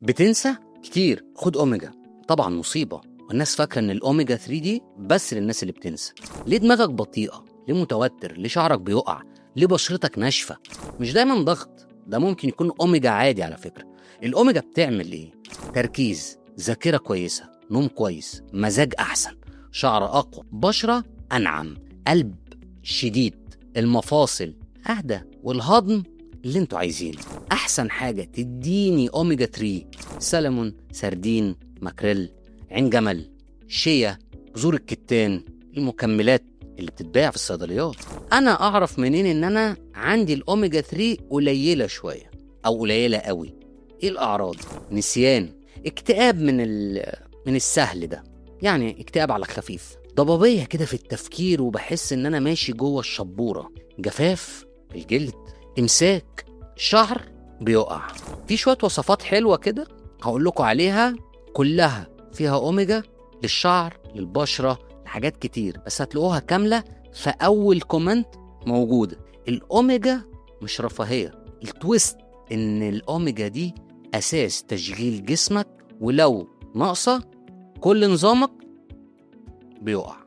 بتنسى كتير، خد أوميجا. طبعا مصيبة، والناس فاكرة إن الأوميجا 3 دي بس للناس اللي بتنسى. ليه دماغك بطيئة؟ ليه متوتر؟ ليه شعرك بيقع؟ ليه بشرتك ناشفة؟ مش دايما ضغط، ده ممكن يكون أوميجا عادي على فكرة. الأوميجا بتعمل إيه؟ تركيز، ذاكرة كويسة، نوم كويس، مزاج أحسن، شعر أقوى، بشرة أنعم، قلب شديد، المفاصل أهدى، والهضم اللي انتوا عايزينه. أحسن حاجة تديني أوميجا 3 سلمون، سردين، ماكريل، عين جمل، شيا، بذور الكتان، المكملات اللي بتتباع في الصيدليات. أنا أعرف منين إن أنا عندي الأوميجا 3 قليلة شوية أو قليلة قوي؟ إيه الأعراض؟ نسيان، اكتئاب من السهل ده، يعني اكتئاب على خفيف، ضبابية كده في التفكير وبحس إن أنا ماشي جوه الشبورة، جفاف الجلد، إمساك، شعر بيقع. في شوية وصفات حلوة كده هقول لكم عليها، كلها فيها أوميجا، للشعر، للبشرة، لحاجات كتير، بس هتلاقوها كاملة في أول كومنت موجودة. الأوميجا مش رفاهية، التويست إن الأوميجا دي أساس تشغيل جسمك، ولو ناقصة كل نظامك بيقع.